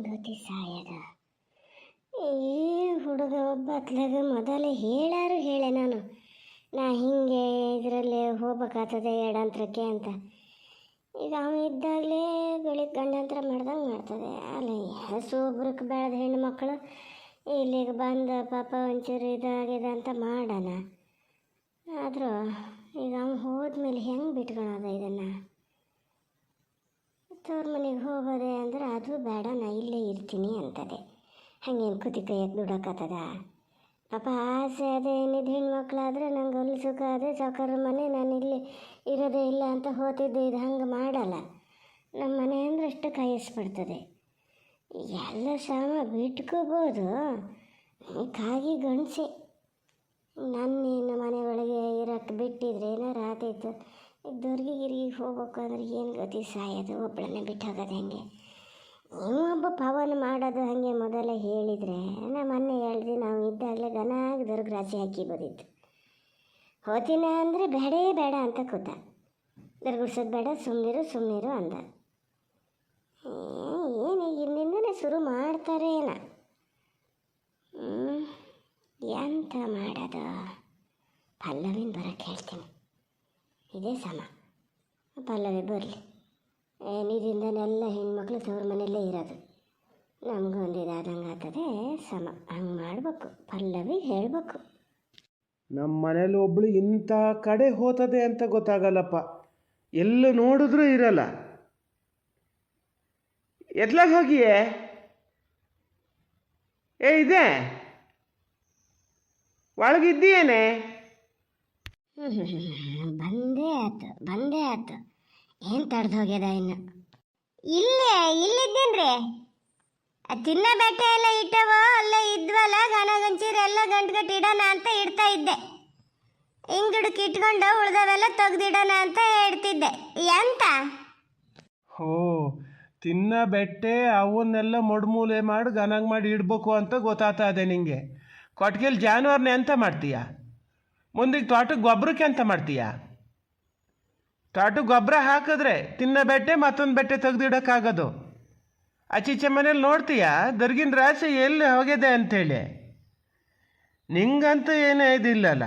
ಗತಿ ಸಾಯದ ಈ ಹುಡುಗ ಒಬ್ಬ ಅತ್ಲಾಗ ಮೊದಲೇ ಹೇಳೆ ನಾನು ಹಿಂಗೆ ಇದರಲ್ಲಿ ಹೋಗ್ಬೇಕಾಗ್ತದೆ ಎಡಂತ್ರಕ್ಕೆ ಅಂತ. ಈಗ ಅವನು ಇದ್ದಾಗಲೇ ಗಳಿಗೆ ಗಂಡಂತರ ಮಾಡ್ದಂಗೆ ಮಾಡ್ತದೆ. ಅಲ್ಲ ಸೊಬ್ರಕ್ಕೆ ಬೆಳೆದ ಹೆಣ್ಣು ಮಕ್ಕಳು ಇಲ್ಲಿಗೆ ಬಂದು ಪಾಪ ಒಂಚೂರು ಇದಾಗಿದೆ ಅಂತ ಮಾಡೋಣ. ಆದರೂ ಈಗ ಅವನು ಹೋದ್ಮೇಲೆ ಹೆಂಗೆ ಬಿಟ್ಕೊಳೋದ ಇದನ್ನು? ತವ್ರ ಮನೆಗೆ ಹೋಗೋದೆ ಅಂದ್ರೆ ಅದು ಬೇಡ, ನಾ ಇಲ್ಲೇ ಇರ್ತೀನಿ ಅಂತದೆ. ಹಂಗೇನು ಕುತಿ ಕೈಯಕ್ಕೆ ದುಡಕತ್ತದ? ಪಾಪ ಆಸೆ ಅದೇ ಏನಿದ್ದು ಹೆಣ್ಮಕ್ಳಾದರೆ ನಂಗೆ ಅಲ್ಲಿ ಸುಖ ಅದೇ ಸಾಕಾರ ಮನೆ, ನಾನು ಇಲ್ಲಿ ಇರೋದೇ ಇಲ್ಲ ಅಂತ ಹೋಗ್ತಿದ್ದೆ. ಇದು ಹಂಗೆ ಮಾಡಲ್ಲ. ನಮ್ಮ ಮನೆ ಅಂದ್ರೆ ಅಷ್ಟು ಕಾಯಿಸ್ಬಿಡ್ತದೆ. ಎಲ್ಲ ಶ್ರಮ ಬಿಟ್ಕೋಬೋದು, ಕಾಗಿ ಗಂಡಸೆ ನನ್ನೇನು ಮನೆ ಒಳಗೆ ಇರೋಕ್ಕೆ ಬಿಟ್ಟಿದ್ರೆ ಏನಾರು ಆತೈತು. ಈಗ ಗಿರಿಗೆ ಹೋಗ್ಬೇಕು ಅಂದ್ರೆ ಏನು ಗತಿ ಸಾಯೋದು, ಒಬ್ಬಳನ್ನೇ ಬಿಟ್ಟು ಹೋಗೋದು ಹೆಂಗೆ? ಒಬ್ಬ ಪವನ್ ಮಾಡೋದು ಹಾಗೆ ಮೊದಲೇ ಹೇಳಿದರೆ ನಾ ಮೊನ್ನೆ ಹೇಳ್ದು ನಾವು ಇದ್ದಾಗಲೇ ಗನಾಗಿ ದೊರ್ಗ ರಾಶಿ ಹಾಕಿ ಬದಿತ್ತು. ಹೋತಿನ ಅಂದರೆ ಬೇಡೇ ಬೇಡ ಅಂತ ಕೂತ. ದರ್ಗುಡ್ಸೋದು ಬೇಡ, ಸುಮ್ಮನಿರು ಅಂದ. ಏನು ಇಲ್ಲಿಂದನೇ ಶುರು ಮಾಡ್ತಾರೇನ? ಎಂತ ಮಾಡೋದು? ಪಲ್ಲವಿನ ಬರೋಕ್ಕೆ ಹೇಳ್ತೀನಿ, ಇದೇ ಸಮ. ಪಲ್ಲವಿ ಬರಲಿ. ಇದರಿಂದನೆಲ್ಲ ಹೆಣ್ಮಕ್ಳು ತವ್ರ ಮನೆಯಲ್ಲೇ ಇರೋದು. ನಮಗೊಂದು ಇದಾದಂಗೆ ಆಗ್ತದೆ ಸಮ. ಹಂಗೆ ಮಾಡಬೇಕು, ಪಲ್ಲವಿ ಹೇಳಬೇಕು. ನಮ್ಮ ಮನೇಲಿ ಒಬ್ಳು ಇಂಥ ಕಡೆ ಹೋತದೆ ಅಂತ ಗೊತ್ತಾಗಲ್ಲಪ್ಪ. ಎಲ್ಲೂ ನೋಡಿದ್ರೂ ಇರಲ್ಲ. ಎತ್ಲಾಗ ಹೋಗಿಯೇ? ಇದೆ ಒಳಗಿದ್ದೀಯೇನೆ? ಬಂದೇ ಆಯ್ತು. ಏನು ತಡ್ದು ಹೋಗ್ಯದ ಇನ್ನು? ಇಲ್ಲಿದ್ದೇನ್ರಿ. ತಿನ್ನ ಬೆಟ್ಟೆ ಎಲ್ಲ ಇಟ್ಟವೋ ಅಲ್ಲೇ ಇದ್ವಲ್ಲ, ಗಣಗಂಚೀರು ಎಲ್ಲ ಗಂಟು ಇಡೋಣ ಅಂತ ಇಡ್ತಾ ಇದ್ದೆ. ಹಿಂಗಿಡಕ್ಕೆ ಇಟ್ಕೊಂಡು ಉಳ್ದವೆಲ್ಲ ತೆಗ್ದಿಡೋಣ ಅಂತ ಹೇಳ್ತಿದ್ದೆ. ಎಂತ? ತಿನ್ನ ಬೆಟ್ಟೆ ಅವನ್ನೆಲ್ಲ ಮೊಡ್ಮೂಲೆ ಮಾಡಿ ಗನಾಗ ಮಾಡಿ ಇಡ್ಬೇಕು ಅಂತ ಗೊತ್ತಾಗ್ತಾ ಇದೆ ನಿಂಗೆ. ಕೊಟ್ಟಿಗೆಲಿ ಜಾನುವಾರನೇ ಅಂತ ಮಾಡ್ತೀಯ? ಮುಂದಿಗೆ ತೋಟಕ್ಕೆ ಗೊಬ್ಬರಕ್ಕೆ ಅಂತ ಮಾಡ್ತೀಯ? ತೋಟಕ್ಕೆ ಗೊಬ್ಬರ ಹಾಕಿದ್ರೆ ತಿನ್ನ ಬೆಟ್ಟೆ ಮತ್ತೊಂದು ಬೆಟ್ಟೆ ತೆಗೆದಿಡೋಕ್ಕಾಗೋದು. ಆಚೀಚೆ ಮನೇಲಿ ನೋಡ್ತೀಯ ದರ್ಗಿನ ರಾಶಿ ಎಲ್ಲಿ ಹೋಗಿದೆ ಅಂಥೇಳಿ. ನಿಂಗಂತೂ ಏನೂ ಇದಿಲ್ಲಲ್ಲ.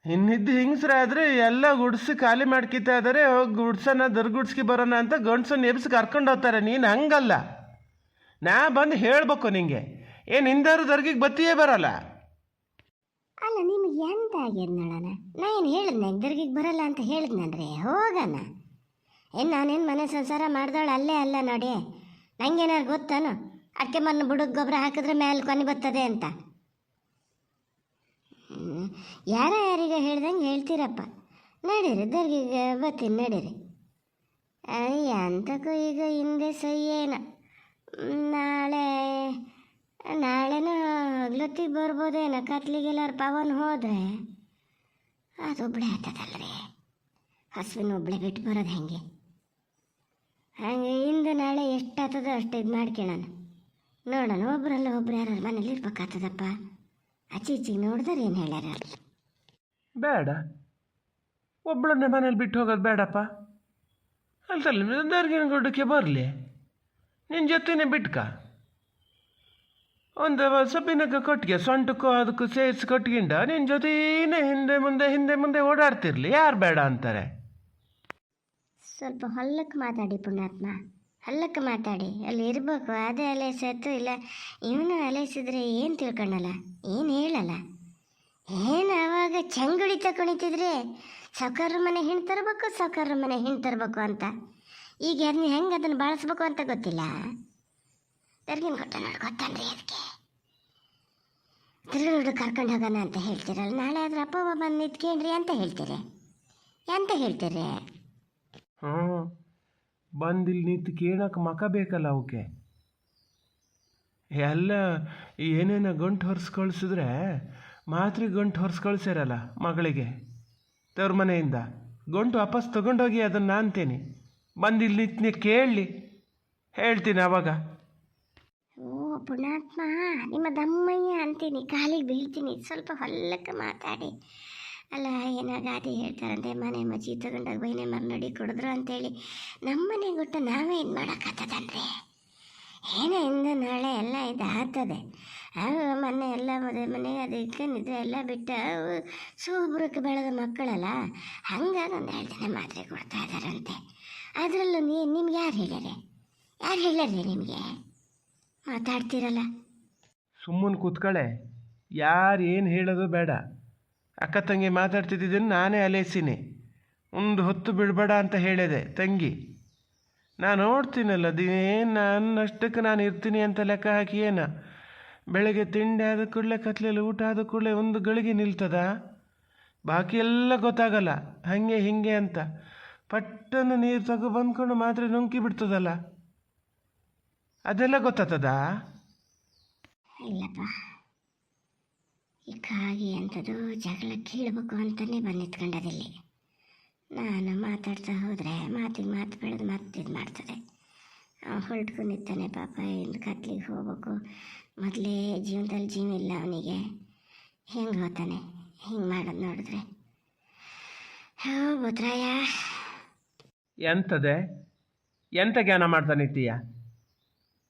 ಇನ್ನಿದ್ದು ಹಿಂಗ್ಸ್ರಾದರೆ ಎಲ್ಲ ಗುಡ್ಸಿ ಖಾಲಿ ಮಾಡ್ಕಿತಾ ಇದ್ದಾರೆ. ಹೋಗಿ ಗುಡ್ಸೋಣ ದರ್ಗುಡ್ಸ್ಕಿ ಬರೋಣ ಅಂತ ಗಂಡ್ಸನ್ನು ಎಬ್ಸಿ ಕರ್ಕೊಂಡು ಹೋಗ್ತಾರೆ. ನೀನು ಹಂಗಲ್ಲ. ನಾ ಬಂದು ಹೇಳಬೇಕು ನಿಂಗೆ. ಏನು ಹಿಂದಾರು ದರ್ಗಿಗೆ ಬತ್ತಿಯೇ ಬರೋಲ್ಲ? ಅಲ್ಲ, ನಿಮಗೆ ಎಂತ ಆಗ್ಯದ ನೋಡೋಣ. ನಾ ಏನು ಹೇಳಿದ್ನ ದರ್ಗಿಗೆ ಬರಲ್ಲ ಅಂತ ಹೇಳಿದ್ನನ್ರಿ? ಹೋಗೋಣ. ನಾನೇನು ಮನೆ ಸಂಸಾರ ಮಾಡ್ದವಳು ಅಲ್ಲೇ ಅಲ್ಲ ನೋಡಿ. ನಂಗೇನಾರು ಗೊತ್ತಾನು ಅಡಿಕೆ ಮಣ್ಣು ಬುಡಕ್ಕೆ ಗೊಬ್ಬರ ಹಾಕಿದ್ರೆ ಮೇಲೆ ಕೊನೆ ಬರ್ತದೆ ಅಂತ? ಯಾರಿಗೆ ಹೇಳ್ದಂಗೆ ಹೇಳ್ತೀರಪ್ಪ. ನಡೀರಿ ದರ್ಗಿಗೆ ಬರ್ತೀನಿ, ನಡೀರಿ. ಅಂತಕ್ಕೂ ಈಗ ಹಿಂದೆ ಸಹಿಯೇನ. ನಾಳೆನೂ ಹಗ್ಲೊತ್ತಿಗೆ ಬರ್ಬೋದೇನೋ. ಕತ್ಲಿಗೆಲ್ಲಾರು ಪವನ್ ಹೋದರೆ ಅದೊಬ್ಬಳೇ ಆಗ್ತದಲ್ರಿ. ಹಸುವಿನ ಒಬ್ಬಳೆ ಬಿಟ್ಟು ಬರೋದು ಹೆಂಗೆ? ಹಾಗೆ ಇಂದು ನಾಳೆ ಎಷ್ಟಾಗ್ತದೋ ಅಷ್ಟು ಇದು ಮಾಡ್ಕೊಳ್ಳೋಣ. ನೋಡೋಣ, ಒಬ್ರು ಯಾರು ಮನೇಲಿ ಇರ್ಬೇಕಾಗ್ತದಪ್ಪ. ಈಚೆಗೆ ನೋಡಿದ್ರೆ ಏನು ಹೇಳ್ಯಾರ? ಬೇಡ, ಒಬ್ಬಳನ್ನೇ ಮನೇಲಿ ಬಿಟ್ಟು ಹೋಗೋದು ಬೇಡಪ್ಪ. ಅಲ್ಸಲ್ಲ ದರ್ಗಿನ ಗುಡ್ಡಕ್ಕೆ ಬರಲಿ, ನಿನ್ನ ಜೊತೆನೇ ಬಿಟ್ಕ. ಒಂದು ಸೊಪ್ಪಿನಕ್ಕೆ ಕೊಟ್ಟಿಗೆ ಸೊಂಟಕ್ಕೂ ಅದಕ್ಕೂ ಸೇರಿಸಿ ಕೊಟ್ಗಿಂಡ ನಿನ್ನ ಜೊತೆನೇ ಹಿಂದೆ ಮುಂದೆ ಓಡಾಡ್ತಿರ್ಲಿ. ಯಾರು ಬೇಡ ಅಂತಾರೆ? ಸ್ವಲ್ಪ ಹೊಲ್ಲಕ್ಕೆ ಮಾತಾಡಿ ಪುಣ್ಯಾತ್ಮ, ಹೊಲ್ಲಕ್ಕೆ ಮಾತಾಡಿ. ಅಲ್ಲಿ ಇರಬೇಕು. ಅದೇ ಅಲೆಸತ್ತು ಇಲ್ಲ ಇವನು ಅಲೆಸಿದ್ರೆ ಏನು ತಿಳ್ಕೊಳ್ಳಲ್ಲ, ಏನು ಹೇಳಲ್ಲ. ಏನು ಆವಾಗ ಚಂಗುಳಿತ ಕುಣಿತಿದ್ರೆ ಸೌಕರ್ಯ ಮನೆ ಹೆಣ್ಣು ತರಬೇಕು ಅಂತ. ಈಗ ಹೆಂಗೆ ಅದನ್ನು ಬಳಸ್ಬೇಕು ಅಂತ ಗೊತ್ತಿಲ್ಲ. ದರ್ಗಿನ ಕೊಟ್ಟ ನೋಡಿ ಗೊತ್ತನ್ರಿ. ಅದಕ್ಕೆ ತಿರುಳು ಕರ್ಕೊಂಡು ಹೋಗೋಣ ಅಂತ ಹೇಳ್ತೀರಲ್ಲ. ನಾಳೆ ಆದ್ರೆ ಅಪ್ಪ ಬಂದು ನಿಂತ್ಕೊಂಡ್ರಿ ಅಂತ ಹೇಳ್ತೀರಿ. ಎಂತ ಹೇಳ್ತೀರಿ? ಬಂದಿಲ್ಲಿ ನಿಂತು ಕೇಳಕ್ಕೆ ಮಕ ಬೇಕಲ್ಲ ಅವಕ್ಕೆ. ಎಲ್ಲ ಏನೇನೋ ಗಂಟು ಹೊರ್ಸಿ ಕಳಿಸಿದ್ರೆ ಮಾತ್ರೆ ಗಂಟು ಹೊರ್ಸಿ ಕಳಿಸ್ಯಾರಲ್ಲ ಮಗಳಿಗೆ ತವ್ರ ಮನೆಯಿಂದ. ಗಂಟು ವಾಪಸ್ ತಗೊಂಡೋಗಿ ಅದನ್ನು ಅಂತೀನಿ. ಬಂದಿಲ್ಲಿ ನಿಂತನೆ ಕೇಳಲಿ, ಹೇಳ್ತೀನಿ ಅವಾಗ. ಪುಣ್ಯಾತ್ಮ, ನಿಮ್ಮ ದಮ್ಮಯ್ಯ ಅಂತೀನಿ, ಕಾಲಿಗೆ ಬೀಳ್ತೀನಿ. ಸ್ವಲ್ಪ ಹೊಲ್ಲಕ್ಕೆ ಮಾತಾಡಿ. ಅಲ್ಲ, ಏನೋ ಗಾದೆ ಹೇಳ್ತಾರಂತೆ, ಮನೆ ಮಚ್ಚಿ ತಗೊಂಡಾಗ ಬೈನೆ ಮರ್ನಡಿ ಕುಡಿದ್ರು ಅಂತೇಳಿ. ನಮ್ಮ ಮನೆ ಗುಟ್ಟು ನಾವೇ ಇದು ಮಾಡೋಕ್ಕಾಗ್ತದನ್ರಿ? ಏನೋ ಇಂದ ನಾಳೆ ಎಲ್ಲ ಇದು ಆಗ್ತದೆ. ಮೊನ್ನೆ ಎಲ್ಲ ಮದುವೆ ಮನೆಗೆ ಅದಕ್ಕೆ ನಿದ್ರೆ ಎಲ್ಲ ಬಿಟ್ಟು ಶುಭ್ರಕ್ಕೆ ಬೆಳೆದ ಮಕ್ಕಳಲ್ಲ, ಹಂಗಾಗಿ ಒಂದು 2 ದಿನ ಮಾತ್ರೆ ಕೊಡ್ತಾ ಇದ್ದಾರಂತೆ. ಅದರಲ್ಲೂ ನಿಮ್ಗೆ ಯಾರು ಹೇಳ್ಯಾರ್ರಿ ನಿಮಗೆ? ಮಾತಾಡ್ತೀರಲ್ಲ. ಸುಮ್ಮನೆ ಕೂತ್ಕೊಳ್ಳೆ, ಯಾರು ಏನು ಹೇಳೋದು ಬೇಡ. ಅಕ್ಕ ತಂಗಿ ಮಾತಾಡ್ತಿದ್ದೀನಿ, ನಾನೇ ಅಲೇಸಿನಿ. ಒಂದು ಹೊತ್ತು ಬಿಡಬೇಡ ಅಂತ ಹೇಳಿದೆ ತಂಗಿ. ನಾನು ನೋಡ್ತೀನಲ್ಲ ದಿನೇನು ನನ್ನಷ್ಟಕ್ಕೆ ನಾನು ಇರ್ತೀನಿ ಅಂತ ಲೆಕ್ಕ ಹಾಕಿ ಏನು ಬೆಳಗ್ಗೆ ತಿಂಡಿ ಆದ ಕೂಡಲೇ ಕತ್ಲೆಯಲ್ಲಿ ಊಟ ಆದ ಕೂಡಲೇ ಒಂದು ಗಳಿಗೆ ನಿಲ್ತದ? ಬಾಕಿ ಎಲ್ಲ ಗೊತ್ತಾಗಲ್ಲ, ಹಾಗೆ ಹೀಗೆ ಅಂತ ಪಟ್ಟನ್ನು ನೀರು ತಗೋ ಬಂದ್ಕೊಂಡು ಮಾತ್ರ ನುಂಕಿ ಬಿಡ್ತದಲ್ಲ, ಅದೆಲ್ಲ ಗೊತ್ತಾಗ್ತದಾ? ಇಲ್ಲಪ್ಪ, ಈ ಕಾಗಿ ಅಂಥದ್ದು ಜಗಳ ಕೀಳ್ಬೇಕು ಅಂತಲೇ ಬಂದಿತ್ಕೊಂಡದಿಲ್ಲಿ. ನಾನು ಮಾತಾಡ್ತಾ ಹೋದರೆ ಮಾತಿಗೆ ಮಾತು ಬೆಳೆದು ಇದು ಮಾಡ್ತದೆ. ಹೊರಟ್ಕೊಂಡಿರ್ತಾನೆ ಪಾಪ, ಇನ್ನು ಕತ್ಲಿಗೆ ಹೋಗ್ಬೇಕು. ಮೊದಲೇ ಜೀವನದಲ್ಲಿ ಜೀವ ಇಲ್ಲ ಅವನಿಗೆ, ಹೆಂಗೆ ಹೋಗ್ತಾನೆ ಹಿಂಗೆ ಮಾಡೋದು ನೋಡಿದ್ರೆ? ಭದ್ರಾಯ ಎಂಥದೆ ಎಂಥ ಜ್ಞಾನ ಮಾಡ್ತಾನೆ ಇತ್ತೀಯ?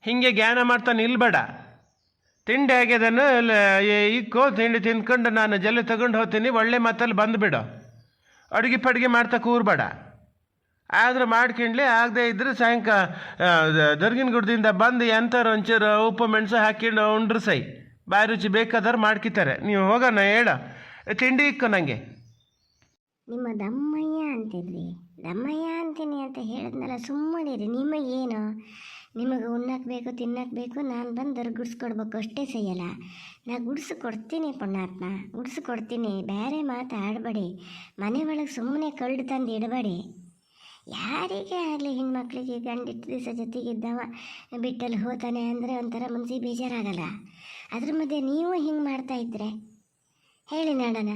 ಹೀಗೆ ಜ್ಞಾನ ಮಾಡ್ತಾನೆ ಇಲ್ಬೇಡ. ತಿಂಡಿ ಆಗ್ಯದನ್ನು ಇಕ್ಕೋ, ತಿಂಡಿ ತಿಂದ್ಕೊಂಡು ನಾನು ಜಲ್ಲೆ ತಗೊಂಡು ಹೋಗ್ತೀನಿ, ಒಳ್ಳೆ ಮಾತಲ್ಲಿ ಬಂದುಬಿಡು. ಅಡುಗೆ ಪಡುಗೆ ಮಾಡ್ತಾ ಕೂರ್ಬೇಡ. ಆದ್ರೆ ಮಾಡ್ಕೊಂಡ್ಲಿ ಆಗದೆ ಇದ್ರೆ ದರ್ಗಿನ ಗುಡ್ದಿಂದ ಬಂದು ಎಂಥವ್ರು ಒಂಚೂರು ಉಪ್ಪು ಮೆಣಸು ಹಾಕ್ಕೊಂಡು ಉಂಡ್ರು ಸೈ ಬಾಯಿ ರುಚಿ ಬೇಕಾದ್ರೆ ಮಾಡ್ಕಿತಾರೆ. ನೀವು ಹೋಗೋಣ ಹೇಳ, ತಿಂಡಿ ಇಕ್ಕೋ ನನಗೆ. ನಿಮ್ಮ ದಮ್ಮಯ್ಯ ಅಂತಿದ್ರಿ, ದಮ್ಮಯ್ಯ ಅಂತೀನಿ ಅಂತ ಹೇಳಿದ್ನಲ್ಲ, ಸುಮ್ಮನಿರಿ. ನಿಮಗೇನು, ನಿಮಗೆ ಉಣ್ಣಕ್ಕೆ ಬೇಕು ತಿನ್ನಕ್ಕೆ ಬೇಕು, ನಾನು ಬಂದು ಗುಡಿಸ್ಕೊಡ್ಬೇಕು ಅಷ್ಟೇ ಸೈಯಲ್ಲ. ನಾ ಗುಡಿಸ್ಕೊಡ್ತೀನಿ ಪುಣ್ಯಾತ್ಮ, ಗುಡಿಸ್ಕೊಡ್ತೀನಿ. ಬೇರೆ ಮಾತು ಆಡಬೇಡಿ. ಮನೆ ಒಳಗೆ ಸುಮ್ಮನೆ ಕಳ್ಳು ತಂದು ಇಡಬೇಡಿ. ಯಾರಿಗೆ ಆಗಲಿ ಹೆಣ್ಮಕ್ಳಿಗೆ ಗಂಡಿಟ್ಟು ದಿವಸ ಜೊತೆಗಿದ್ದವ ಬಿಟ್ಟಲ್ಲಿ ಹೋತಾನೆ ಅಂದರೆ ಒಂಥರ ಮನ್ಸಿಗೆ ಬೇಜಾರಾಗಲ್ಲ. ಅದ್ರ ಮಧ್ಯೆ ನೀವು ಹಿಂಗೆ ಮಾಡ್ತಾಯಿದ್ರೆ ಹೇಳಿ ನೋಡೋಣ.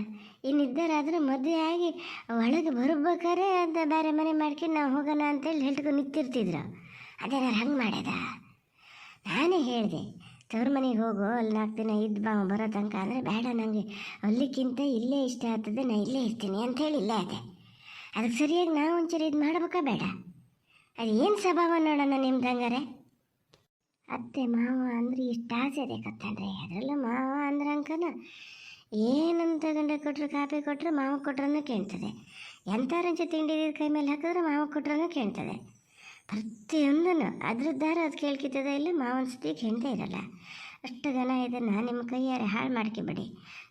ಇನ್ನಿದ್ದರಾದ್ರೆ ಮದುವೆ ಆಗಿ ಒಳಗೆ ಬರ್ಬೇಕಾರೆ ಅಂತ ಬೇರೆ ಮನೆ ಮಾಡ್ಕೊಂಡು ನಾವು ಹೋಗೋಣ ಅಂತೇಳಿ ಹೇಳ್ಕೊಂಡು ನಿಂತಿರ್ತಿದ್ರು. ಅದೇನಾರು ಹಂಗೆ ಮಾಡ್ಯದ? ನಾನೇ ಹೇಳಿದೆ, ತವ್ರ ಮನೆಗೆ ಹೋಗು, ಅಲ್ಲಿ 4 ದಿನ ಇದ್ದು ಬರೋ ತನಕ ಅಂದರೆ ಬೇಡ, ನನಗೆ ಅಲ್ಲಿಕ್ಕಿಂತ ಇಲ್ಲೇ ಇಷ್ಟ ಆಗ್ತದೆ, ನಾನು ಇಲ್ಲೇ ಇರ್ತೀನಿ ಅಂಥೇಳಿ ಇಲ್ಲೇ ಅದೇ. ಅದಕ್ಕೆ ಸರಿಯಾಗಿ ನಾವು ಒಂಚೂರು ಇದು ಮಾಡ್ಬೇಕಾ ಬೇಡ? ಅದು ಏನು ಸ್ವಭಾವ ನೋಡೋಣ ನಿಮ್ದು ಹಂಗಾರೆ? ಅತ್ತೆ ಮಾವ ಅಂದ್ರೆ ಇಷ್ಟು ಆಸೆ ಇದೆ ಕತ್ತನ್ರಿ. ಅದರಲ್ಲೂ ಮಾವ ಅಂದ್ರೆ ಅಂಕನ ಏನಂತ ಗಂಡ ಕೊಟ್ಟರು, ಕಾಫಿ ಕೊಟ್ಟರು ಮಾವ ಕೊಟ್ರೂ ಕೇಳ್ತದೆ. ಎಂಥವ್ರಂಚ ತಿಂಡಿ ಕೈ ಮೇಲೆ ಹಾಕಿದ್ರೆ ಮಾವ ಕೊಟ್ರೂ ಕೇಳ್ತದೆ. ಪ್ರತಿಯೊಂದನ್ನು ಅದ್ರದ್ದಾರ ಅದು ಕೇಳ್ಕಿತದ ಇಲ್ಲ, ಮಾವನ ಸ್ಥಿತಿಗೆ ಹೆಣ್ದೇ ಇರಲ್ಲ. ಅಷ್ಟು ಜನ ಇದನ್ನು ನಿಮ್ಮ ಕೈಯಾರೆ ಹಾಳು ಮಾಡ್ಕೊಬೇಡಿ,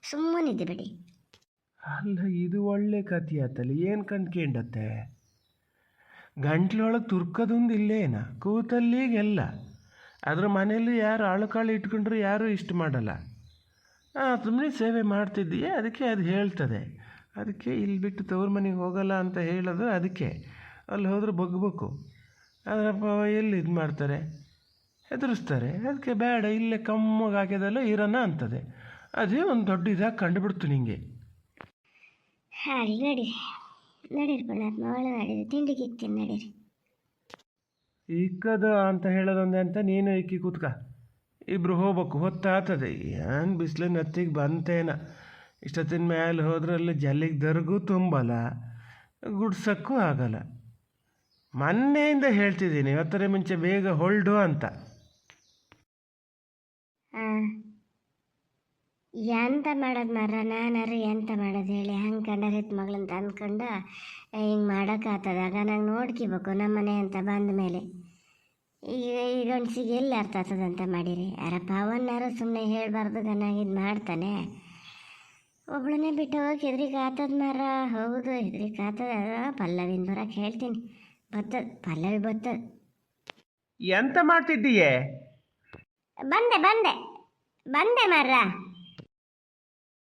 ಸುಮ್ಮನಿದ್ದು ಬಿಡಿ. ಅಲ್ಲ, ಇದು ಒಳ್ಳೆ ಕಥೆ ಆತಲ್ಲಿ, ಏನು ಕಂಡ್ಕೊಂಡತ್ತೆ? ಗಂಟ್ಲೊಳಗೆ ತುರ್ಕೋದೊಂದು ಇಲ್ಲೇನ ಕೂತಲ್ಲಿಗೆಲ್ಲ. ಅದ್ರ ಮನೇಲಿ ಯಾರು ಆಳುಕಾಳು ಇಟ್ಕೊಂಡ್ರು ಯಾರೂ ಇಷ್ಟ ಮಾಡಲ್ಲ. ಸುಮ್ಮನೆ ಸೇವೆ ಮಾಡ್ತಿದ್ದೀಯ, ಅದಕ್ಕೆ ಅದು ಹೇಳ್ತದೆ. ಅದಕ್ಕೆ ಇಲ್ಲಿ ಬಿಟ್ಟು ತವ್ರ ಮನೆಗೆ ಹೋಗಲ್ಲ ಅಂತ ಹೇಳೋದು ಅದಕ್ಕೆ. ಅಲ್ಲಿ ಹೋದ್ರೆ ಬಗ್ಬೇಕು. ಅದರಪ್ಪ ಎಲ್ಲಿ ಇದು ಮಾಡ್ತಾರೆ, ಹೆದರಿಸ್ತಾರೆ. ಅದಕ್ಕೆ ಬೇಡ, ಇಲ್ಲೇ ಕಮ್ಮಗೆ ಹಾಕಿದೆಲ್ಲ ಇರೋಣ ಅಂತದೆ. ಅದೇ ಒಂದು ದೊಡ್ಡ ಇದಾಗಿ ಕಂಡುಬಿಡ್ತು ನಿಂಗೆ. ಹಾಡಿ ನಡೀರಿ ನಡೀರಿ ಪುಣ್ಯಾತ್ಮ, ಒಳ್ಳೆ ನಡೀರಿ, ತಿಂಡಿಗೆ ಇಕ್ತೀನಿ ನಡೀರಿ. ಇಕ್ಕದು ಅಂತ ಹೇಳೋದೊಂದೇ ಅಂತ ನೀನು ಇಕ್ಕಿ ಕೂತ್ಕ. ಇಬ್ಬರು ಹೋಗ್ಬೇಕು, ಹೊತ್ತಾಗ್ತದೆ. ಏನು ಬಿಸಿಲಿನ ಹತ್ತಿಗೆ ಬಂತೇನ, ಇಷ್ಟೊತ್ತಿನ ಮೇಲೆ ಹೋದ್ರಲ್ಲಿ ಜಲ್ಲಿಗೆ ದರ್ಗೂ ತುಂಬಲ್ಲ, ಗುಡ್ಸೋಕ್ಕೂ ಆಗಲ್ಲ. ಮೊನ್ನೆಯಿಂದ ಹೇಳ್ತಿದ್ದೀನಿ, ಇವತ್ತರ ಮುಂಚೆ ಬೇಗ ಹೊಲ್ಡು ಅಂತ. ಎಂತ ಮಾಡೋದು ಮರ, ನಾನಾರು ಎಂತ ಮಾಡೋದು ಹೇಳಿ? ಹಂಗೆ ಕಂಡರಿತ್ ಮಗಳಂತ ಅಂದ್ಕೊಂಡು ಹಿಂಗೆ ಮಾಡೋಕ್ಕಾಗ್ತದಾಗ? ನಂಗೆ ನೋಡ್ಕೋಬೇಕು ನಮ್ಮ ಮನೆ ಅಂತ ಬಂದ ಮೇಲೆ. ಈಗ ಈ ಗಂಡಸಿಗೆ ಎಲ್ಲಿ ಅರ್ಥ ಆಗ್ತದಂತ ಮಾಡಿರಿ? ಯಾರಪ್ಪ ಅವನ್ನಾರು ಸುಮ್ಮನೆ ಹೇಳಬಾರ್ದು, ಗನ್ನಾಗಿದ್ದು ಮಾಡ್ತಾನೆ. ಒಬ್ಳನ್ನೇ ಬಿಟ್ಟು ಹೋಗಕ್ಕೆ ಹೆದ್ರಿಕೆ ಆತದ ಮರ. ಹೌದು, ಹೆದ್ರಿಕೆ ಆತದ. ಪಲ್ಲವಿನ ಬರೋಕೆ ಹೇಳ್ತೀನಿ, ಬರ್ತದ ಪಲ್ಲವಿ ಬರ್ತದ. ಎಂತ ಮಾಡ್ತಿದ್ದೀಯೇ? ಬಂದೆ ಬಂದೆ ಬಂದೆ ಮರ.